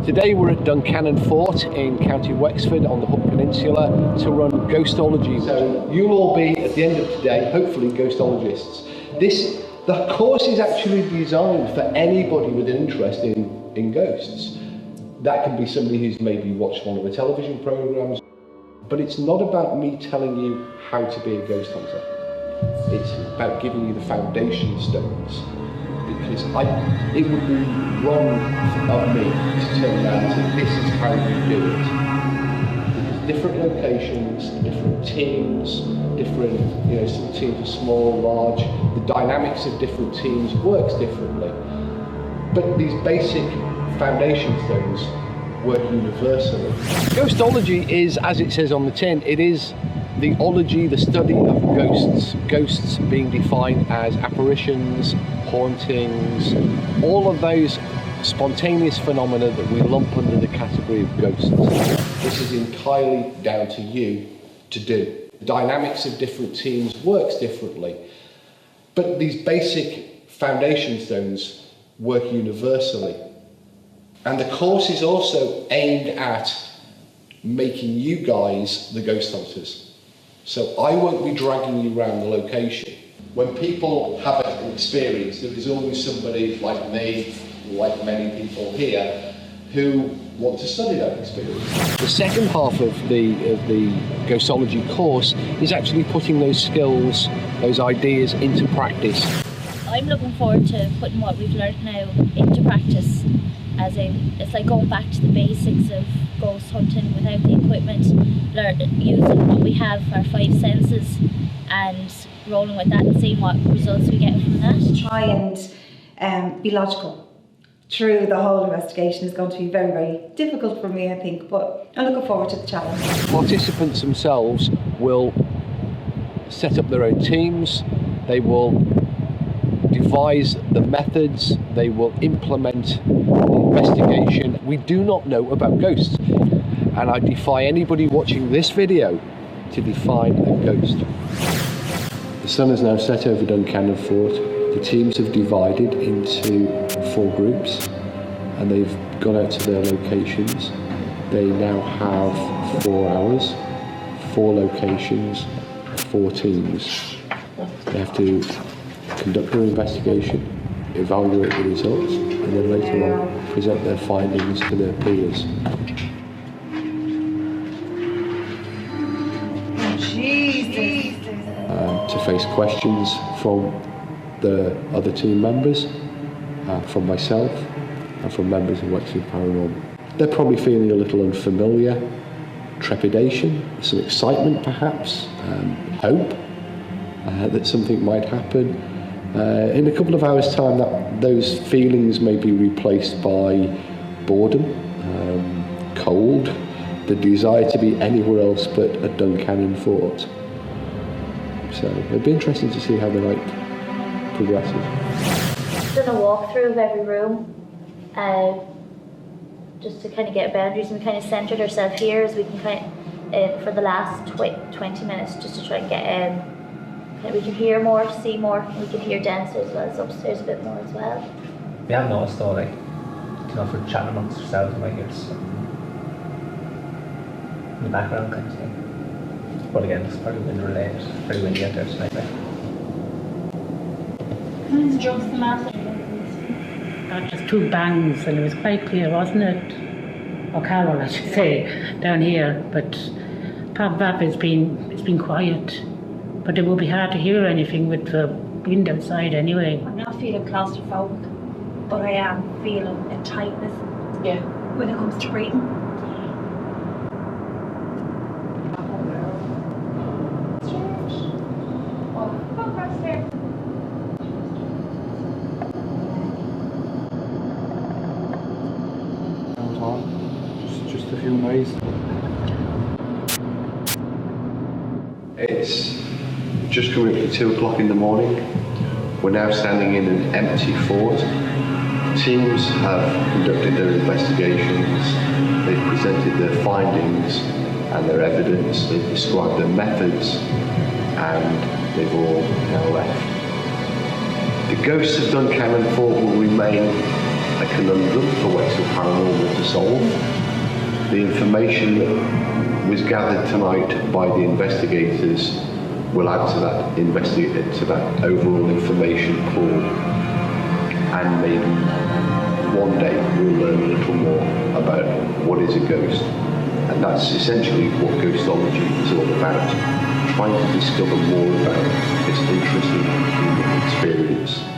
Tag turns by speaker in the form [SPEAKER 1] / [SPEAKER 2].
[SPEAKER 1] Today we're at Duncannon Fort in County Wexford on the Hook Peninsula to run Ghostology. So you'll all be, at the end of today, hopefully Ghostologists. The course is actually designed for anybody with an interest in ghosts. That can be somebody who's maybe watched one of the television programmes, but it's not about me telling you how to be a ghost hunter. It's about giving you the foundation stones. Because it would be wrong of me to turn around and say, this is how you do it. Because different locations, different teams, different, some teams are small, large, the dynamics of different teams works differently. But these basic foundation stones work universally. Ghostology is, as it says on the tin, it is the ology, the study of ghosts. Ghosts being defined as apparitions, hauntings, all of those spontaneous phenomena that we lump under the category of ghosts. This is entirely down to you to do. The dynamics of different teams works differently, but these basic foundation stones work universally. And the course is also aimed at making you guys the ghost hunters. So I won't be dragging you around the location. When people have an experience, there is always somebody like me, like many people here, who want to study that experience. The second half of the Ghostology course is actually putting those skills, those ideas into practice.
[SPEAKER 2] I'm looking forward to putting what we've learned now into practice. As in, it's like going back to the basics of ghost hunting without the equipment, using what we have, our five senses, and rolling with that and seeing what results we get from that.
[SPEAKER 3] Try and be logical through the whole investigation is going to be very, very difficult for me, I think, but I'm looking forward to the challenge.
[SPEAKER 1] Participants themselves will set up their own teams, they will devise the methods, they will implement the investigation. We do not know about ghosts, and I defy anybody watching this video to define a ghost. The sun has now set over Duncannon Fort. The teams have divided into 4 groups and they've gone out to their locations. They now have 4 hours, 4 locations, 4 teams. They have to conduct their investigation, evaluate the results, and then later on present their findings to their peers. To face questions from the other team members, from myself, and from members of Wexford Paranormal. They're probably feeling a little unfamiliar, trepidation, some excitement perhaps, hope that something might happen. In a couple of hours' time, those feelings may be replaced by boredom, cold, the desire to be anywhere else but at Duncannon Fort. So it'll be interesting to see how the night progresses.
[SPEAKER 2] Done a walkthrough of every room, just to kind of get boundaries, and we kind of centred ourselves here as we can kind of, for the last 20 minutes, just to try and get, we can hear more, see more, and we can hear downstairs as well as upstairs a bit more as well.
[SPEAKER 4] We have noticed though, like, if we're chatting amongst ourselves, we might hear something in the background kind of thing. But again, it's probably wind related. It's pretty windy out there tonight.
[SPEAKER 2] It's just the massive.
[SPEAKER 5] Just 2 bangs, and it was quite clear, wasn't it? Or Carol, I should say, down here. But apart from that, it's been quiet. But it will be hard to hear anything with the wind outside anyway.
[SPEAKER 6] I'm not feeling claustrophobic, but I am feeling a tightness.
[SPEAKER 7] Yeah.
[SPEAKER 6] When it comes to breathing.
[SPEAKER 1] Just a few noise. It's just coming up to 2 o'clock in the morning. We're now standing in an empty fort. Teams have conducted their investigations, they've presented their findings and their evidence, they've described their methods, and they've all now left. The ghosts of Duncannon Fort will remain a conundrum for Wexford Paranormal to solve. The information that was gathered tonight by the investigators will add to that overall information pool, and maybe one day we'll learn a little more about what is a ghost. And that's essentially what Ghostology is all about, trying to discover more about this interesting human experience.